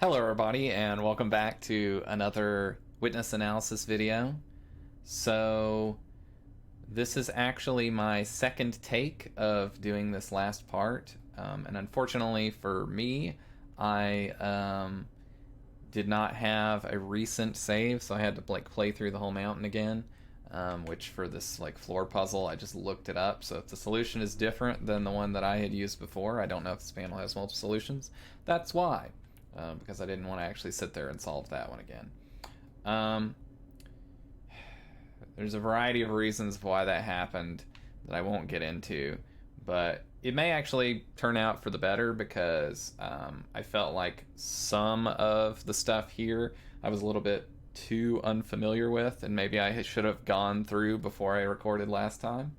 Hello everybody and welcome back to another witness analysis video. So this is actually my second take of doing this last part, and unfortunately for me I did not have a recent save, so I had to play through the whole mountain again, which for this floor puzzle I just looked it up. So if the solution is different than the one that I had used before, I don't know if this panel has multiple solutions, that's why. Because I didn't want to actually sit there and solve that one again. There's a variety of reasons why that happened that I won't get into, but it may actually turn out for the better because I felt like some of the stuff here I was a little bit too unfamiliar with, and maybe I should have gone through before I recorded last time.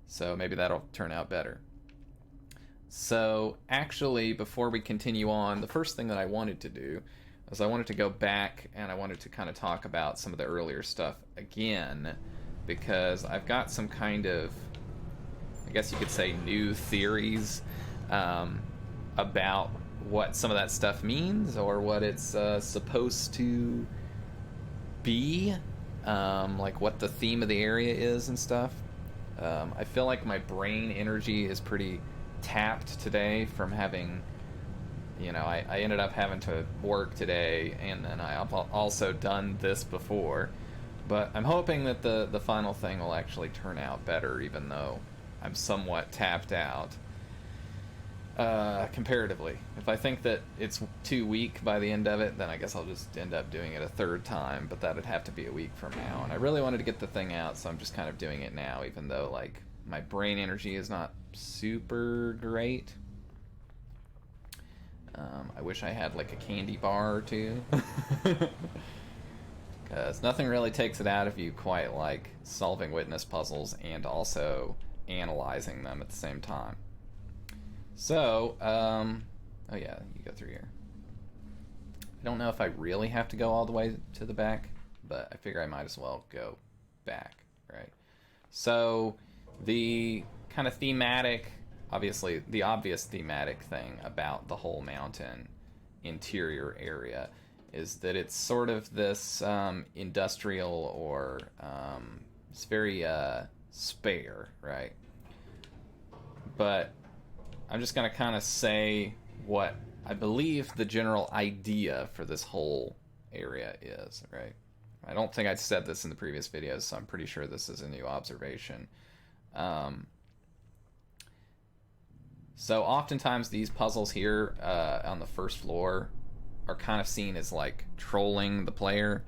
So maybe that'll turn out better. So actually, before we continue on, the first thing that I wanted to do was I wanted to go back and I wanted to kind of talk about some of the earlier stuff again, because I've got some kind of, I guess you could say, new theories about what some of that stuff means or what it's supposed to be, like what the theme of the area is and stuff. I feel like my brain energy is pretty tapped today from having, I ended up having to work today, and then I've also done this before, but I'm hoping that the final thing will actually turn out better, even though I'm somewhat tapped out comparatively. If I think that it's too weak by the end of it, then I guess I'll just end up doing it a third time, but that would have to be a week from now, and I really wanted to get the thing out, so I'm just kind of doing it now, even though my brain energy is not super great. I wish I had a candy bar or two, because nothing really takes it out of you quite like solving witness puzzles and also analyzing them at the same time. So, oh yeah, you go through here. I don't know if I really have to go all the way to the back, but I figure I might as well go back, right? So the kind of thematic, obviously the obvious thematic thing about the whole mountain interior area is that it's sort of this industrial, or it's very spare, right? But I'm just going to kind of say what I believe the general idea for this whole area is, right? I don't think I'd said this in the previous videos, so I'm pretty sure this is a new observation. So oftentimes these puzzles here on the first floor are kind of seen as trolling the player,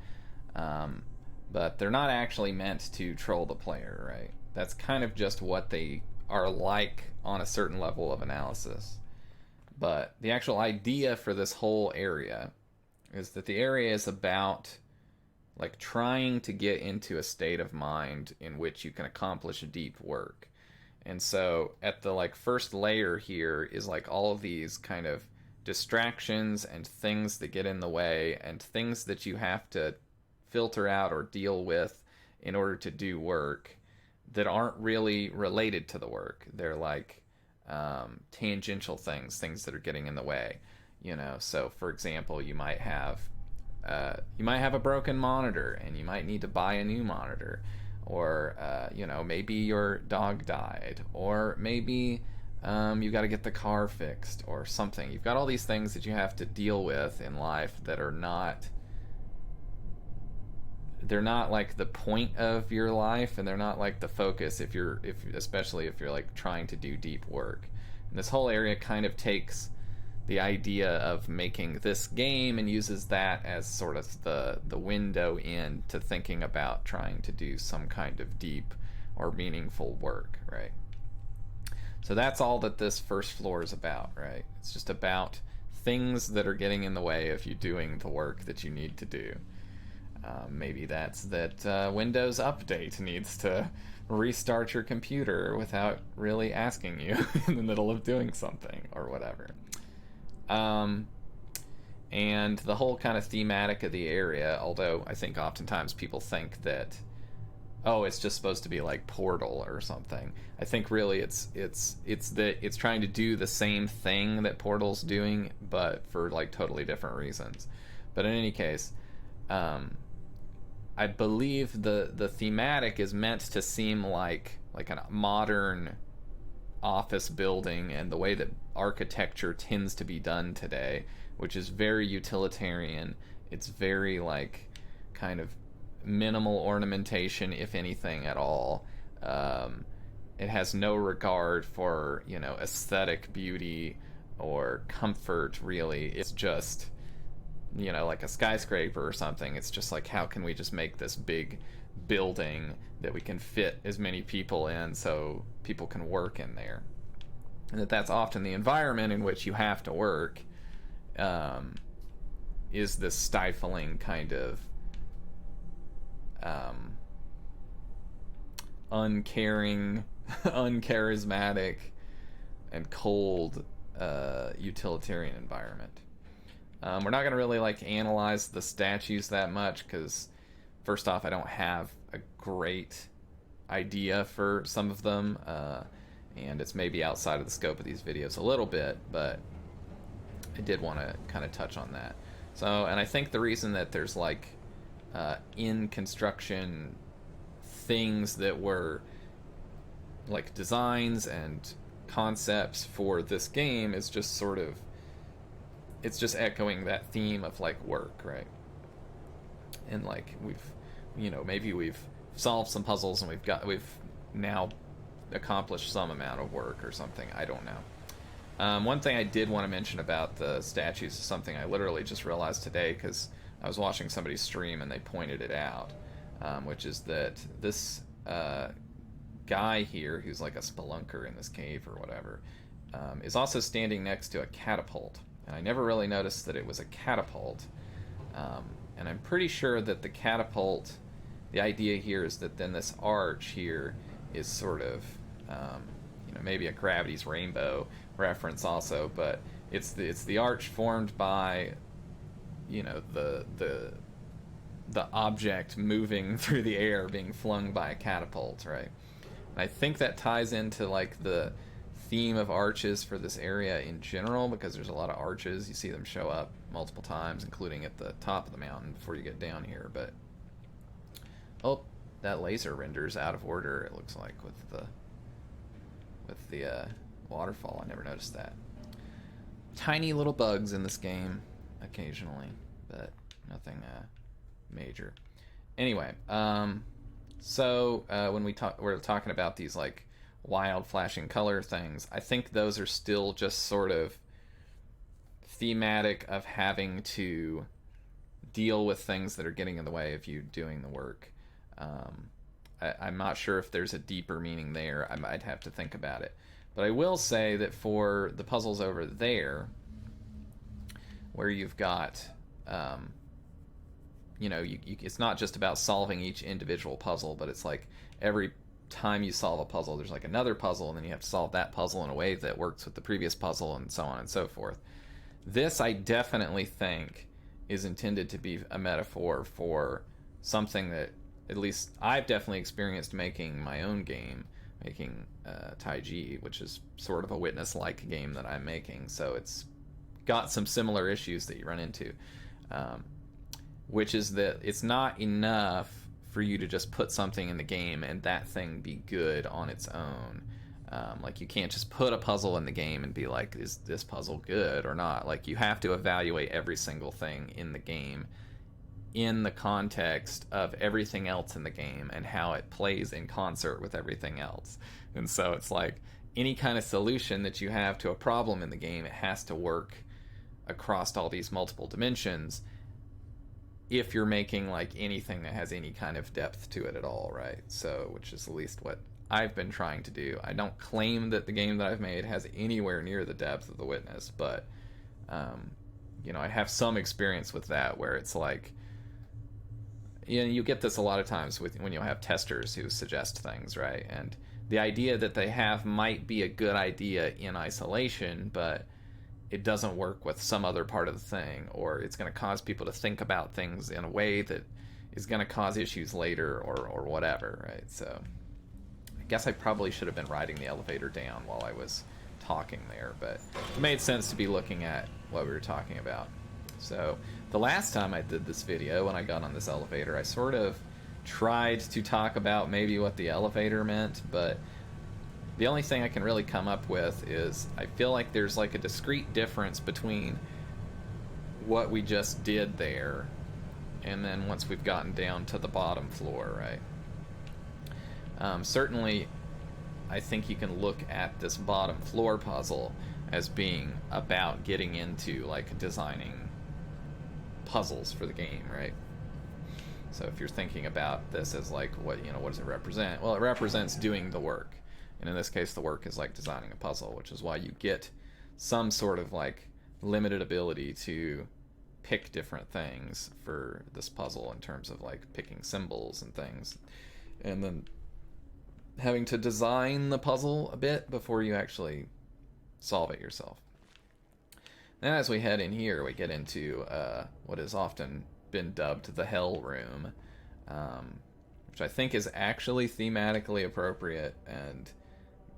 but they're not actually meant to troll the player, right? That's kind of just what they are like on a certain level of analysis. But the actual idea for this whole area is that the area is about trying to get into a state of mind in which you can accomplish deep work. And so at the first layer here is all of these kind of distractions and things that get in the way and things that you have to filter out or deal with in order to do work that aren't really related to the work. They're tangential things that are getting in the way. So for example, you might have a broken monitor and you might need to buy a new monitor, or maybe your dog died, or maybe you got to get the car fixed or something. You've got all these things that you have to deal with in life that are not, they're not the point of your life, and they're not the focus especially if you're trying to do deep work. And this whole area kind of takes the idea of making this game and uses that as sort of the window in to thinking about trying to do some kind of deep or meaningful work, right? So that's all that this first floor is about, right? It's just about things that are getting in the way of you doing the work that you need to do. Maybe that's that Windows Update needs to restart your computer without really asking you in the middle of doing something or whatever. And the whole kind of thematic of the area, although I think oftentimes people think that oh, it's just supposed to be like Portal or something. I think really it's trying to do the same thing that Portal's doing, but for like totally different reasons. But in any case, I believe the thematic is meant to seem like a modern office building, and the way that architecture tends to be done today, which is very utilitarian. It's very like kind of minimal ornamentation, if anything at all. It has no regard for, aesthetic beauty or comfort, really. It's just, like a skyscraper or something. It's just like, how can we just make this big building that we can fit as many people in so people can work in there? And that's often the environment in which you have to work, is this stifling kind of uncaring, uncharismatic, and cold utilitarian environment. We're not going to really analyze the statues that much because, first off, I don't have a great idea for some of them, and it's maybe outside of the scope of these videos a little bit, but I did want to kind of touch on that. So, and I think the reason that there's in construction things that were designs and concepts for this game is just sort of, it's just echoing that theme of work, right? And maybe we've solved some puzzles and we've now accomplished some amount of work or something. I don't know. One thing I did want to mention about the statues is something I literally just realized today because I was watching somebody's stream and they pointed it out, which is that this guy here, who's like a spelunker in this cave or whatever, is also standing next to a catapult. And I never really noticed that it was a catapult. And I'm pretty sure that the catapult, the idea here is that then this arch here is sort of, maybe a Gravity's Rainbow reference also, but it's the arch formed by, the object moving through the air being flung by a catapult, right? And I think that ties into the theme of arches for this area in general, because there's a lot of arches. You see them show up multiple times, including at the top of the mountain before you get down here. But that laser renders out of order, it looks like, with the waterfall. I never noticed that. Tiny little bugs in this game occasionally, but nothing major. Anyway, so when we're talking about these wild flashing color things, I think those are still just sort of thematic of having to deal with things that are getting in the way of you doing the work. I'm not sure if there's a deeper meaning there. I might have to think about it. But I will say that for the puzzles over there, where you've got, it's not just about solving each individual puzzle, but it's every time you solve a puzzle, there's another puzzle, and then you have to solve that puzzle in a way that works with the previous puzzle, and so on and so forth. This, I definitely think, is intended to be a metaphor for something that at least I've definitely experienced making my own game, making Taiji, which is sort of a Witness-like game that I'm making. So it's got some similar issues that you run into, which is that it's not enough for you to just put something in the game and that thing be good on its own. You can't just put a puzzle in the game and be like, is this puzzle good or not? You have to evaluate every single thing in the game in the context of everything else in the game and how it plays in concert with everything else. And so it's any kind of solution that you have to a problem in the game, it has to work across all these multiple dimensions if you're making anything that has any kind of depth to it at all, right? So, which is at least what I've been trying to do. I don't claim that the game that I've made has anywhere near the depth of The Witness, but I have some experience with that, where it's you get this a lot of times when you have testers who suggest things, right? And the idea that they have might be a good idea in isolation, but it doesn't work with some other part of the thing, or it's going to cause people to think about things in a way that is going to cause issues later or whatever, right? So I guess I probably should have been riding the elevator down while I was talking there, but it made sense to be looking at what we were talking about. So the last time I did this video, when I got on this elevator, I sort of tried to talk about maybe what the elevator meant, but the only thing I can really come up with is I feel like there's like a discrete difference between what we just did there and then once we've gotten down to the bottom floor, right? Certainly, I think you can look at this bottom floor puzzle as being about getting into like designing puzzles for the game, right? So if you're thinking about this as like what does it represent? Well, it represents doing the work, and in this case, the work is like designing a puzzle, which is why you get some sort of like limited ability to pick different things for this puzzle in terms of like picking symbols and things, and then having to design the puzzle a bit before you actually solve it yourself. Then as we head in here, we get into what has often been dubbed the Hell Room, which I think is actually thematically appropriate and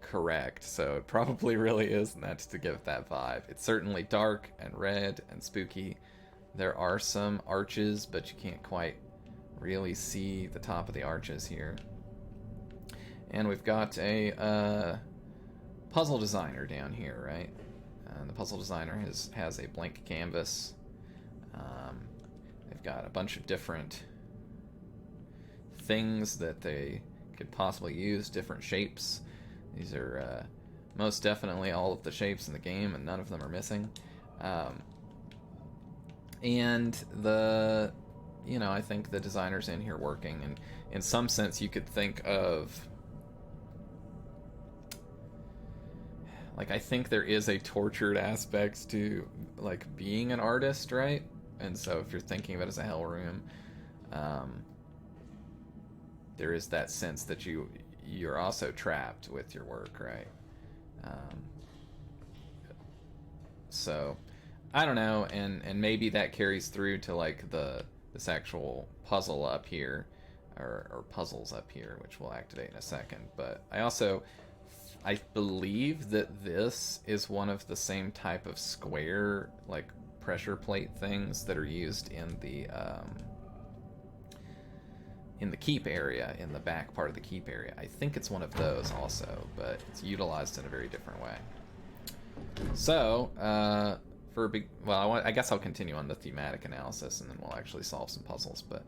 correct, so it probably really is meant to give that vibe. It's certainly dark and red and spooky. There are some arches, but you can't quite really see the top of the arches here. And we've got a puzzle designer down here, right? And the puzzle designer has a blank canvas. They've got a bunch of different things that they could possibly use, different shapes. These are most definitely all of the shapes in the game, and none of them are missing. And I think the designer's in here working, and in some sense you could think of, like, I think there is a tortured aspect to like being an artist, right? And so if you're thinking of it as a hell room, there is that sense that you're also trapped with your work, right? So I don't know, and maybe that carries through to like this actual puzzle up here, or puzzles up here, which we'll activate in a second. But I believe that this is one of the same type of square like pressure plate things that are used in the keep area, in the back part of the keep area. I think it's one of those also, but it's utilized in a very different way. So, I guess I'll continue on the thematic analysis, and then we'll actually solve some puzzles. But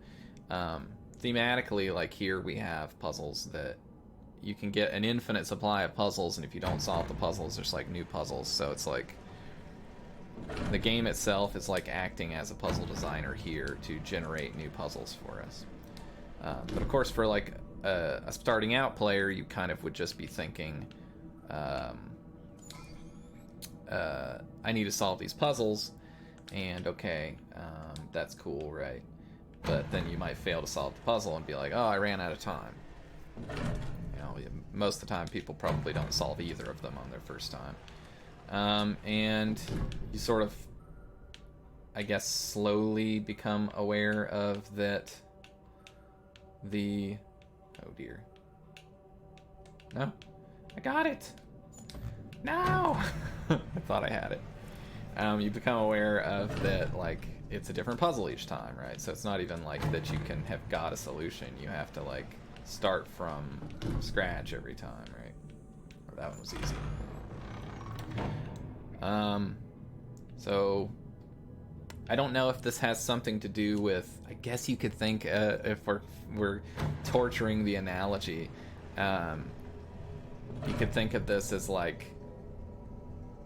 thematically, like here we have puzzles that you can get an infinite supply of puzzles, and if you don't solve the puzzles, there's like new puzzles. So it's like the game itself is like acting as a puzzle designer here to generate new puzzles for us. But of course, for like a starting out player, you kind of would just be thinking, I need to solve these puzzles, and okay, that's cool, right? But then you might fail to solve the puzzle and be like, oh, I ran out of time. Most of the time people probably don't solve either of them on their first time. And you sort of, I guess, slowly become aware of that oh dear. No, I got it. No! I thought I had it. You become aware of that, like, it's a different puzzle each time, right? So it's not even like that you can have got a solution. You have to, like, start from scratch every time, right? Or that one was easy. So I don't know if this has something to do with, I guess you could think, if we're torturing the analogy, you could think of this as like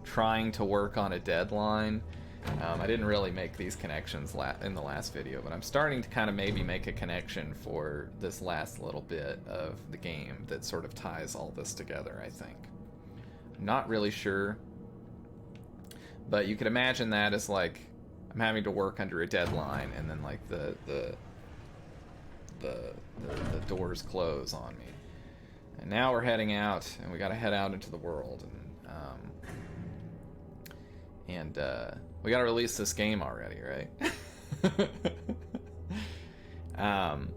trying to work on a deadline. I didn't really make these connections in the last video, but I'm starting to kind of maybe make a connection for this last little bit of the game that sort of ties all this together, I think. I'm not really sure, but you could imagine that as like I'm having to work under a deadline, and then like the doors close on me. And now we're heading out, and we got to head out into the world, and we got to release this game already, right? um,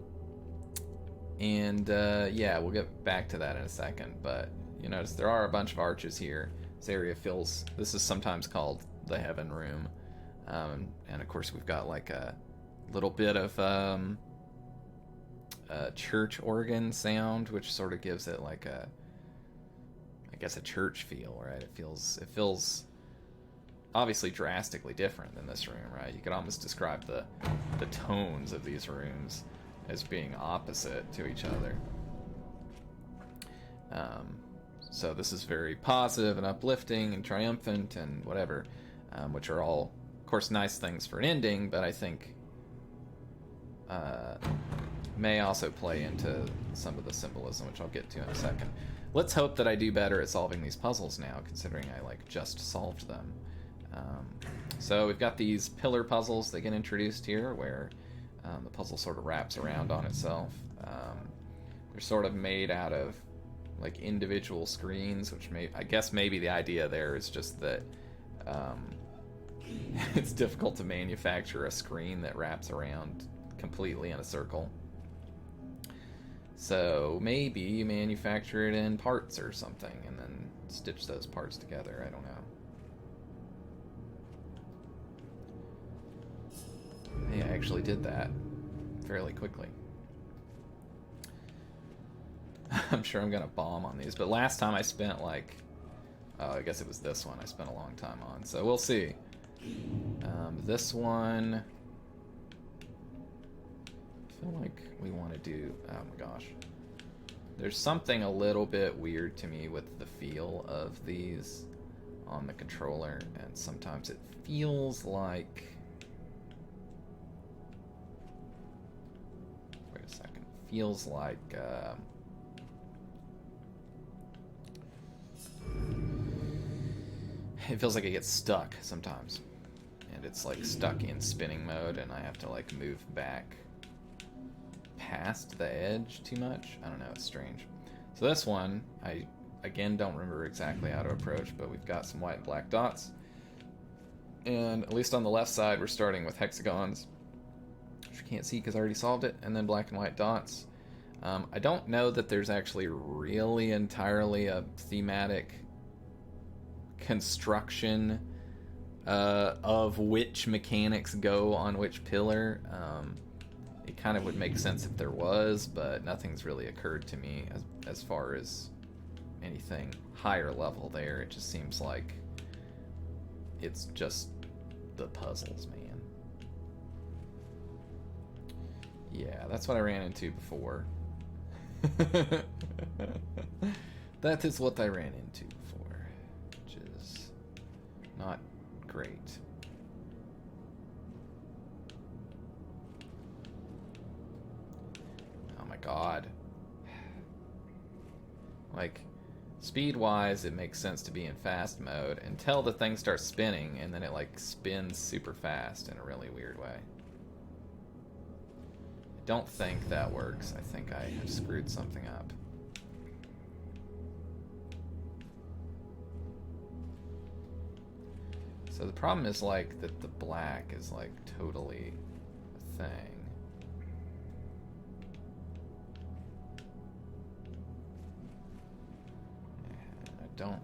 and yeah, we'll get back to that in a second. But you notice there are a bunch of arches here. This area feels. This is sometimes called the heaven room, and of course we've got like a little bit of church organ sound, which sort of gives it like a, I guess, a church feel, right? It feels obviously drastically different than this room, right? You could almost describe the tones of these rooms as being opposite to each other. So this is very positive and uplifting and triumphant and whatever, which are all, of course, nice things for an ending, but I think may also play into some of the symbolism, which I'll get to in a second. Let's hope that I do better at solving these puzzles now, considering I like just solved them. So we've got these pillar puzzles that get introduced here, where the puzzle sort of wraps around on itself. They're sort of made out of like individual screens, which I guess maybe the idea there is just that it's difficult to manufacture a screen that wraps around completely in a circle. So maybe you manufacture it in parts or something and then stitch those parts together. I don't know. Yeah, I actually did that fairly quickly. I'm sure I'm gonna bomb on these, but last time I spent like, I guess it was this one I spent a long time on, so we'll see. This one, I feel like we want to do, oh my gosh, there's something a little bit weird to me with the feel of these on the controller, and sometimes it feels like, wait a second, feels like it feels like it gets stuck sometimes, and it's like stuck in spinning mode, and I have to like move back past the edge too much. I don't know, it's strange. So this one, I again don't remember exactly how to approach, but we've got some white and black dots, and at least on the left side we're starting with hexagons, which you can't see because I already solved it, and then black and white dots. I don't know that there's actually really entirely a thematic construction of which mechanics go on which pillar. It kind of would make sense if there was, but nothing's really occurred to me as far as anything higher level there. It just seems like it's just the puzzles, man. Yeah, that's what I ran into before. That is what I ran into before, which is not great. Oh my god. Like, speed-wise, it makes sense to be in fast mode until the thing starts spinning, and then it like spins super fast in a really weird way. I don't think that works. I think I have screwed something up. So the problem is like that the black is like totally a thing. And I don't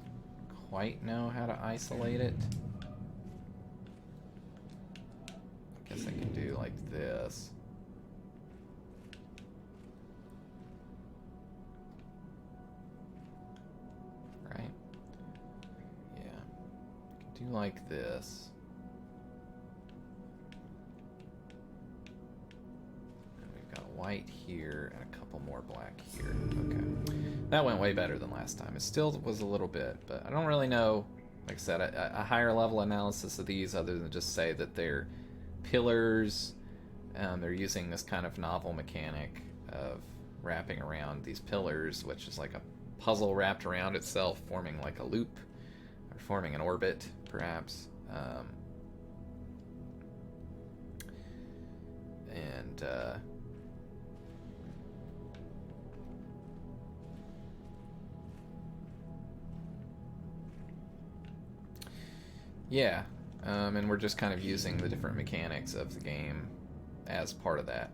quite know how to isolate it. I guess I can do like this. Right? Yeah. Do like this. And we've got white here and a couple more black here. Okay. That went way better than last time. It still was a little bit, but I don't really know, like I said, a higher level analysis of these other than just say that they're pillars. They're using this kind of novel mechanic of wrapping around these pillars, which is like a puzzle wrapped around itself, forming like a loop, or forming an orbit, perhaps. Yeah, and we're just kind of using the different mechanics of the game as part of that.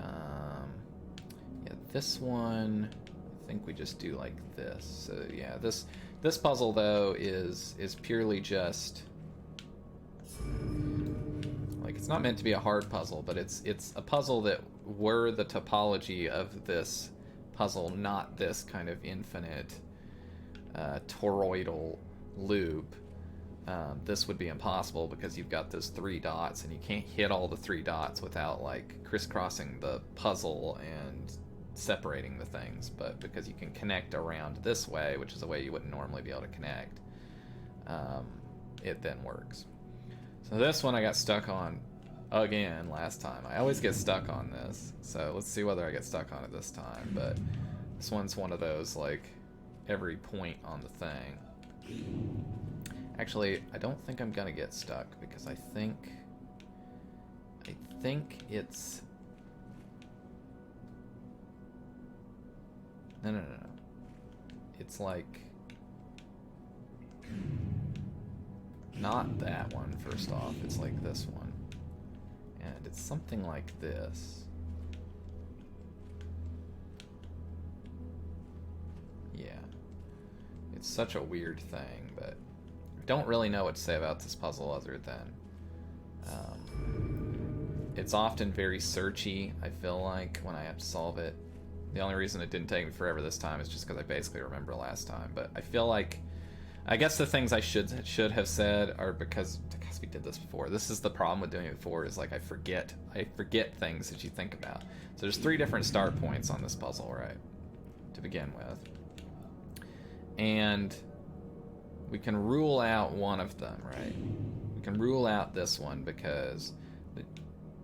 Yeah, this one, I think we just do like this. So yeah, this puzzle though is purely just like, it's not meant to be a hard puzzle, but it's a puzzle that were the topology of this puzzle, not this kind of infinite toroidal loop. This would be impossible because you've got those 3 dots, and you can't hit all the 3 dots without like crisscrossing the puzzle and separating the things. But because you can connect around this way, which is a way you wouldn't normally be able to connect, it then works. So this one I got stuck on again last time. I always get stuck on this, so let's see whether I get stuck on it this time. But this one's one of those, like, every point on the thing. Actually, I don't think I'm gonna get stuck, because I think it's... No. It's like... not that one, first off. It's like this one. And it's something like this. Yeah. It's such a weird thing, but I don't really know what to say about this puzzle other than it's often very searchy, I feel like, when I have to solve it. The only reason it didn't take me forever this time is just because I basically remember last time. But I feel like, I guess the things I should have said are because we did this before. This is the problem with doing it before, is like I forget things that you think about. So there's 3 different start points on this puzzle, right, to begin with. And we can rule out one of them, right? We can rule out this one because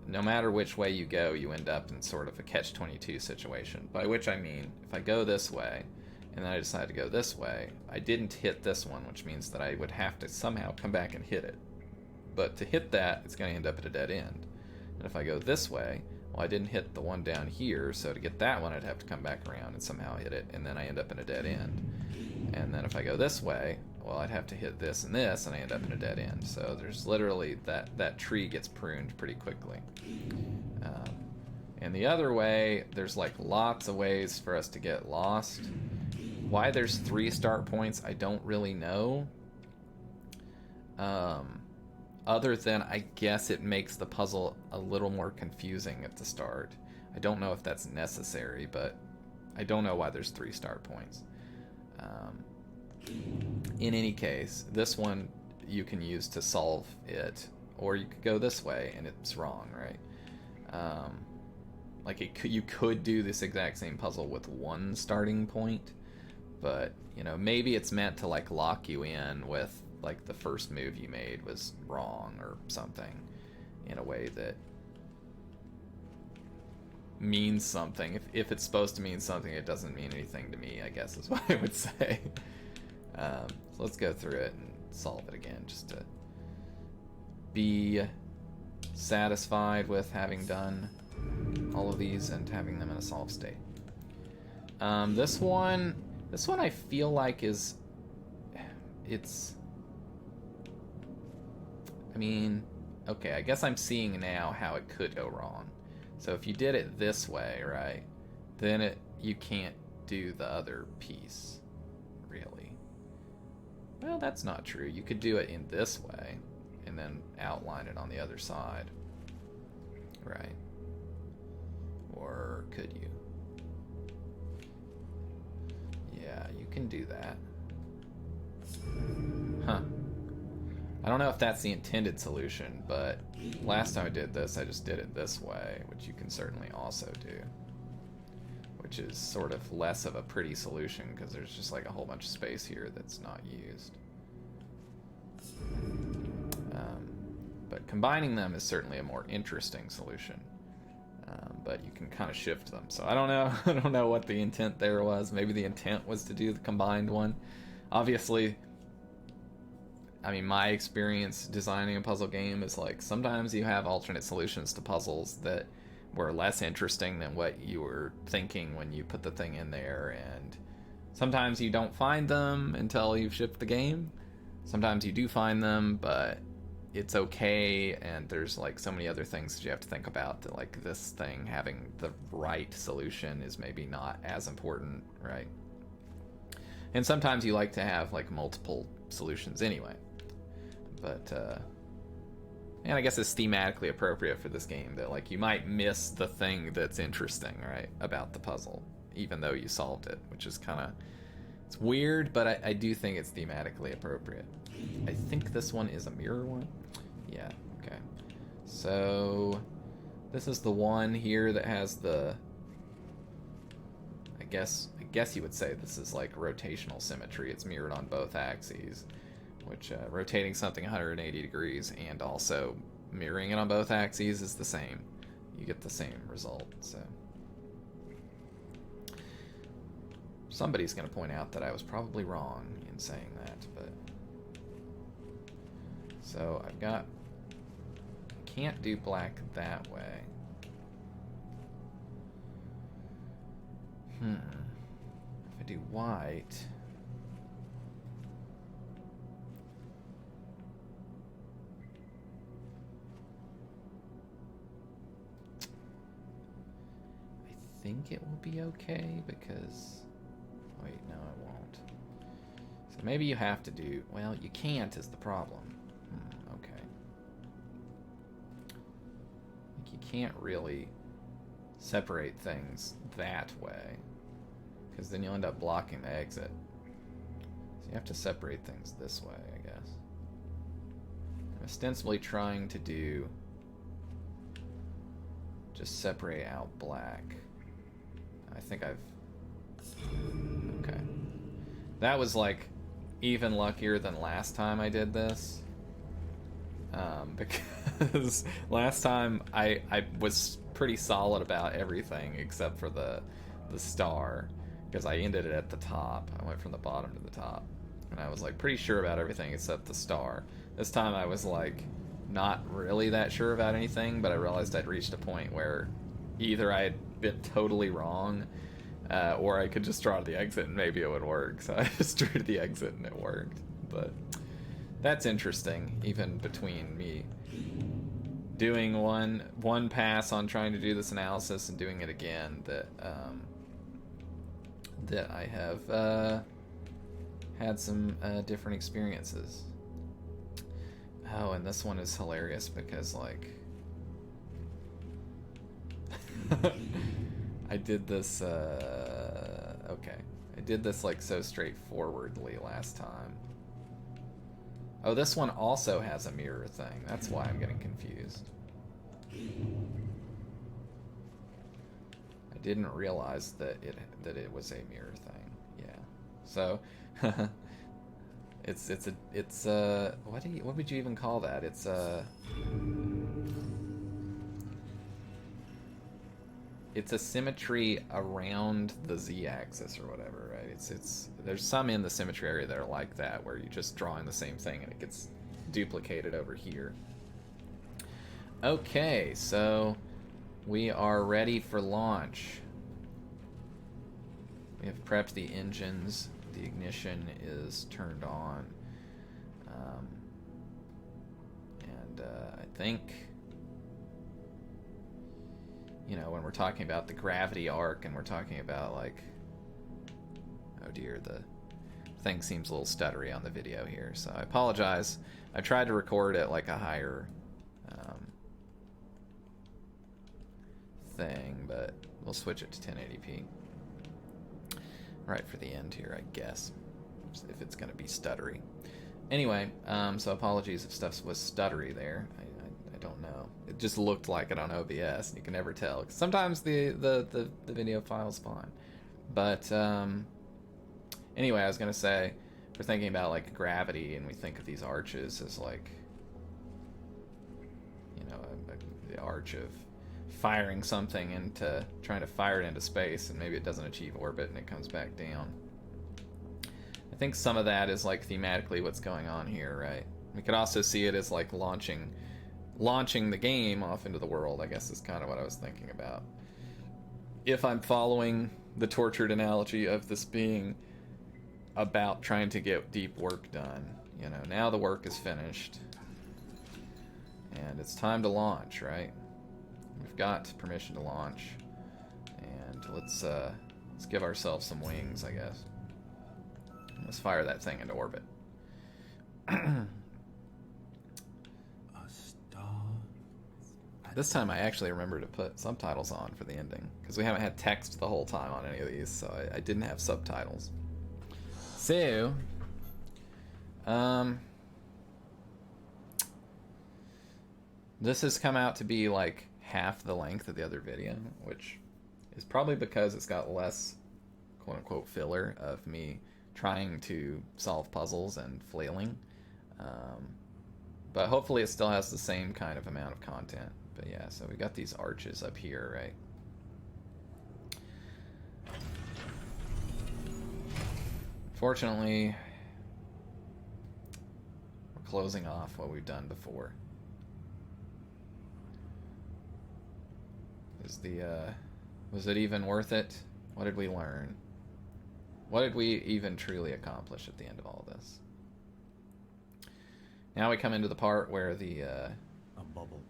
no matter which way you go, you end up in sort of a catch-22 situation. By which I mean, if I go this way, and then I decide to go this way, I didn't hit this one, which means that I would have to somehow come back and hit it. But to hit that, it's going to end up at a dead end. And if I go this way, well, I didn't hit the one down here, so to get that one, I'd have to come back around and somehow hit it, and then I end up in a dead end. And then if I go this way, well, I'd have to hit this, and I end up in a dead end. So there's literally that tree gets pruned pretty quickly. And the other way, there's like lots of ways for us to get lost. Why there's 3 start points, I don't really know. Other than, I guess it makes the puzzle a little more confusing at the start. I don't know if that's necessary, but I don't know why there's 3 start points. In any case, this one you can use to solve it, or you could go this way and it's wrong, right? Like you could do this exact same puzzle with 1 starting point, but you know, maybe it's meant to like lock you in with like the first move you made was wrong or something, in a way that means something. If it's supposed to mean something, it doesn't mean anything to me, I guess is what I would say. So let's go through it and solve it again, just to be satisfied with having done all of these and having them in a solved state. This one I feel like it's, I mean, okay, I guess I'm seeing now how it could go wrong. So if you did it this way, right, then you can't do the other piece, really. Well, that's not true. You could do it in this way and then outline it on the other side, right? Or could you? Yeah, you can do that. Huh. I don't know if that's the intended solution, but last time I did this, I just did it this way, which you can certainly also do. Which is sort of less of a pretty solution, because there's just like a whole bunch of space here that's not used. But combining them is certainly a more interesting solution. But you can kind of shift them. So I don't know. I don't know what the intent there was. Maybe the intent was to do the combined one. Obviously, I mean, my experience designing a puzzle game is like sometimes you have alternate solutions to puzzles that were less interesting than what you were thinking when you put the thing in there, and sometimes you don't find them until you've shipped the game. Sometimes you do find them, but it's okay, and there's like so many other things that you have to think about, that like this thing having the right solution is maybe not as important, right? And sometimes you like to have like multiple solutions anyway. But and I guess it's thematically appropriate for this game that like you might miss the thing that's interesting, right, about the puzzle, even though you solved it, which is kind of, it's weird, but I do think it's thematically appropriate. I think this one is a mirror one. Yeah, okay. So this is the one here that has the, I guess you would say this is like rotational symmetry. It's mirrored on both axes, which rotating something 180 degrees and also mirroring it on both axes is the same. You get the same result. So somebody's going to point out that I was probably wrong in saying that, but so I've got, can't do black that way. If I do white, I think it will be okay because, wait, no, it won't. So maybe you have to do, well, you can't is the problem. Okay. Like you can't really separate things that way, because then you'll end up blocking the exit. So you have to separate things this way, I guess. I'm ostensibly trying to do just separate out black. I think I've, okay. That was like even luckier than last time I did this. Because last time I was pretty solid about everything except for the star, because I ended it at the top. I went from the bottom to the top, and I was like pretty sure about everything except the star. This time I was like not really that sure about anything, but I realized I'd reached a point where either I had been totally wrong, or I could just draw the exit and maybe it would work. So I just drew the exit and it worked. But that's interesting, even between me doing one pass on trying to do this analysis and doing it again, that I have had some different experiences. Oh, and this one is hilarious because like I did this okay, I did this like so straightforwardly last time. Oh, this one also has a mirror thing. That's why I'm getting confused. I didn't realize that it was a mirror thing. Yeah. So it's what would you even call that? It's a symmetry around the z-axis or whatever, right? It's there's some in the symmetry area that are like that, where you're just drawing the same thing and it gets duplicated over here. Okay, so we are ready for launch. We have prepped the engines. The ignition is turned on. And I think, you know, when we're talking about the gravity arc and we're talking about like, oh dear, the thing seems a little stuttery on the video here, so I apologize. I tried to record at like a higher thing, but we'll switch it to 1080p right for the end here, I guess, if it's going to be stuttery. Anyway, so apologies if stuff was stuttery there. I don't know. It just looked like it on OBS, and you can never tell. Sometimes the video file's fine. But anyway, I was going to say, if we're thinking about like gravity and we think of these arches as like, you know, the arch of firing something into, trying to fire it into space, and maybe it doesn't achieve orbit and it comes back down. I think some of that is like thematically what's going on here, right? We could also see it as like launching the game off into the world, I guess, is kind of what I was thinking about. If I'm following the tortured analogy of this being about trying to get deep work done, you know, now the work is finished. And it's time to launch, right? We've got permission to launch. And let's give ourselves some wings, I guess. Let's fire that thing into orbit. This time I actually remember to put subtitles on for the ending, because we haven't had text the whole time on any of these, so I didn't have subtitles. So, this has come out to be like half the length of the other video, which is probably because it's got less quote-unquote filler of me trying to solve puzzles and flailing. But hopefully it still has the same kind of amount of content. But yeah, so we got these arches up here, right? Fortunately, we're closing off what we've done before. Was it even worth it? What did we learn? What did we even truly accomplish at the end of all this? Now we come into the part where the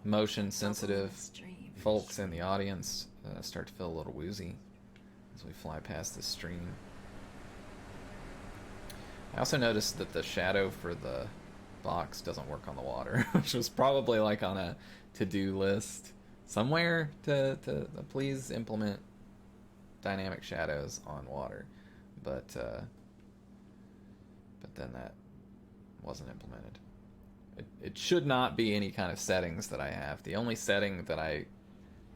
motion-sensitive folks in the audience start to feel a little woozy as we fly past this stream. I also noticed that the shadow for the box doesn't work on the water, which was probably like on a to-do list somewhere to please implement dynamic shadows on water, but then that wasn't implemented. It should not be any kind of settings that I have. The only setting that I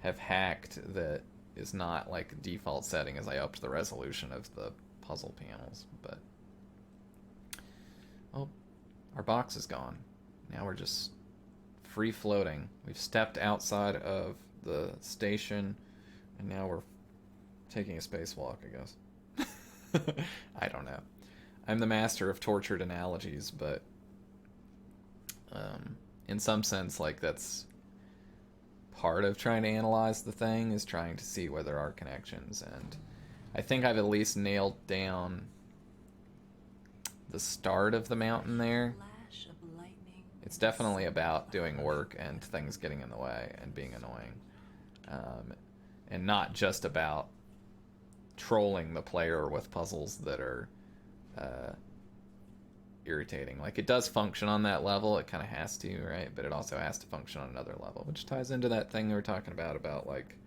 have hacked that is not like default setting is I upped the resolution of the puzzle panels. But oh, our box is gone. Now we're just free floating. We've stepped outside of the station, and now we're taking a spacewalk, I guess. I don't know. I'm the master of tortured analogies, but in some sense, like, that's part of trying to analyze the thing, is trying to see where there are connections. And I think I've at least nailed down the start of the mountain there. It's definitely about doing work and things getting in the way and being annoying, and not just about trolling the player with puzzles that are irritating. Like, it does function on that level, it kind of has to, right? But it also has to function on another level, which ties into that thing we were talking about like,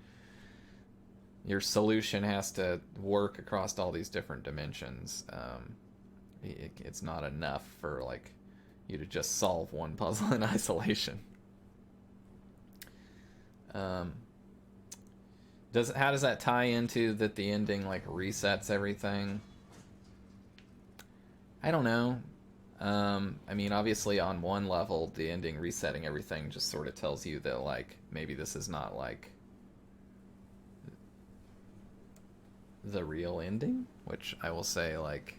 your solution has to work across all these different dimensions. It's not enough for, like, you to just solve one puzzle in isolation. How does that tie into that the ending, like, resets everything? I don't know. I mean, obviously on one level, the ending resetting everything just sort of tells you that, like, maybe this is not, like, the real ending, which I will say, like,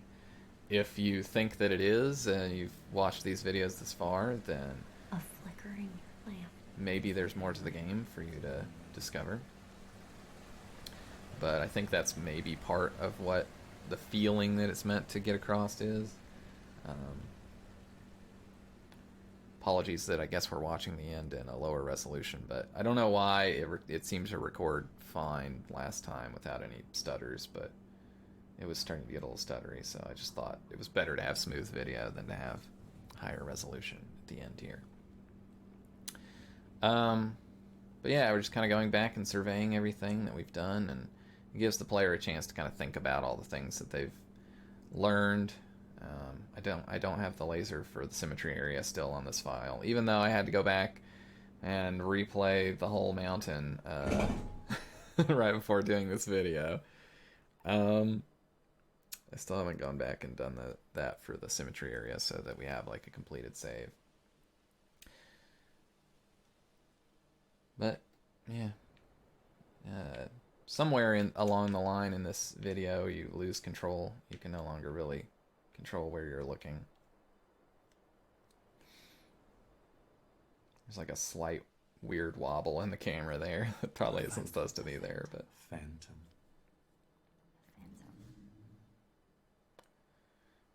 if you think that it is, and you've watched these videos this far, then a flickering lamp. Maybe there's more to the game for you to discover. But I think that's maybe part of what the feeling that it's meant to get across is. Apologies that I guess we're watching the end in a lower resolution, but I don't know why it seems to record fine last time without any stutters, but it was starting to get a little stuttery, so I just thought it was better to have smooth video than to have higher resolution at the end here. But yeah, we're just kind of going back and surveying everything that we've done, and it gives the player a chance to kind of think about all the things that they've learned. I don't have the laser for the symmetry area still on this file, even though I had to go back and replay the whole mountain right before doing this video. I still haven't gone back and done that for the symmetry area so that we have, like, a completed save. But yeah, somewhere along the line in this video you lose control. You can no longer really control where you're looking. There's like a slight weird wobble in the camera there. It probably isn't supposed to be there, but Phantom.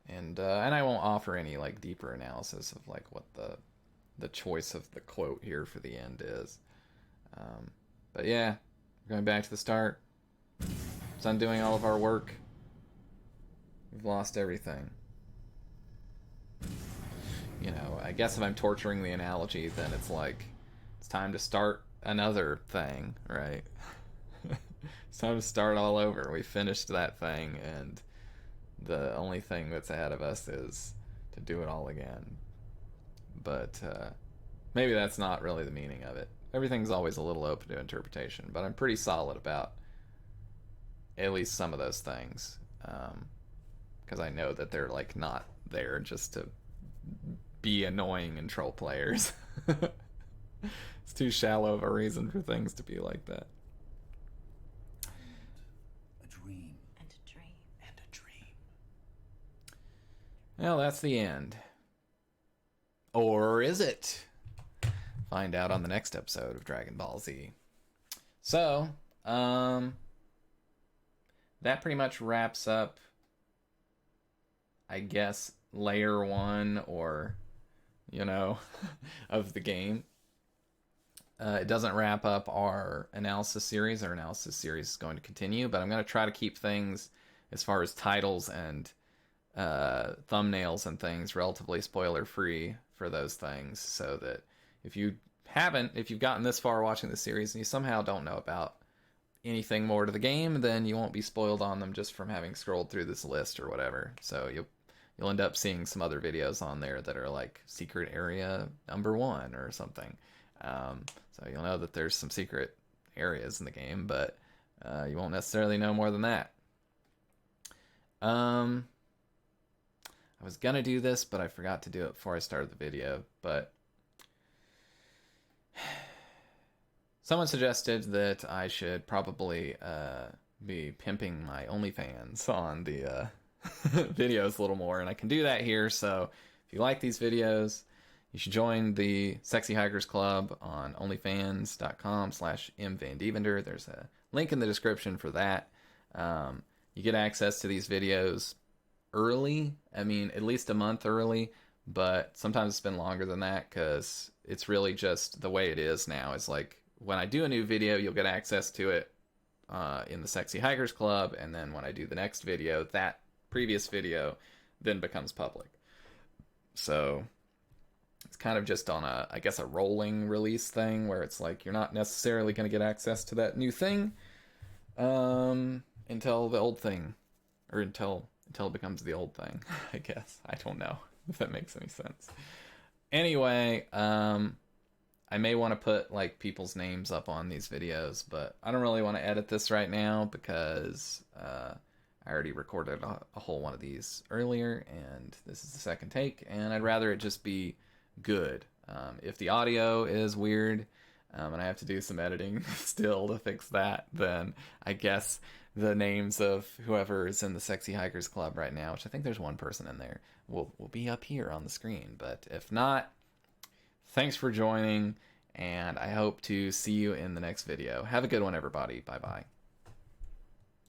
And I won't offer any, like, deeper analysis of, like, what the the choice of the quote here for the end is. But yeah, going back to the start. It's undoing all of our work. We've lost everything. You know, I guess if I'm torturing the analogy, then it's like, it's time to start another thing, right? It's time to start all over. We finished that thing, and the only thing that's ahead of us is to do it all again. But maybe that's not really the meaning of it. Everything's always a little open to interpretation, but I'm pretty solid about at least some of those things, because I know that they're like not there just to be annoying and troll players. It's too shallow of a reason for things to be like that. A dream. And a dream. And a dream. Well, that's the end. Or is it? Find out on the next episode of Dragon Ball Z. So, that pretty much wraps up, I guess, layer 1 or, you know, of the game. It doesn't wrap up our analysis series. Our analysis series is going to continue, but I'm going to try to keep things as far as titles and thumbnails and things relatively spoiler free for those things, so that if you've gotten this far watching the series and you somehow don't know about anything more to the game, then you won't be spoiled on them just from having scrolled through this list or whatever. So you'll end up seeing some other videos on there that are like secret area number 1 or something. So you'll know that there's some secret areas in the game, but you won't necessarily know more than that. I was gonna do this, but I forgot to do it before I started the video. But someone suggested that I should probably be pimping my OnlyFans on the videos a little more, and I can do that here. So if you like these videos, you should join the Sexy Hikers Club on onlyfans.com/mvandevender. There's a link in the description for that. You get access to these videos early. I mean, at least a month early, but sometimes it's been longer than that, because it's really just the way it is now. It's like, when I do a new video, you'll get access to it in the Sexy Hikers Club, and then when I do the next video, that previous video then becomes public. So it's kind of just on I guess a rolling release thing, where it's like you're not necessarily going to get access to that new thing until the old thing, or until it becomes the old thing, I guess. I don't know if that makes any sense. Anyway, I may want to put like people's names up on these videos, but I don't really want to edit this right now, because I already recorded a whole one of these earlier, and this is the second take, and I'd rather it just be good. If the audio is weird, and I have to do some editing still to fix that, then I guess the names of whoever is in the Sexy Hikers Club right now, which I think there's one person in there, will be up here on the screen. But if not, thanks for joining, and I hope to see you in the next video. Have a good one, everybody. Bye-bye.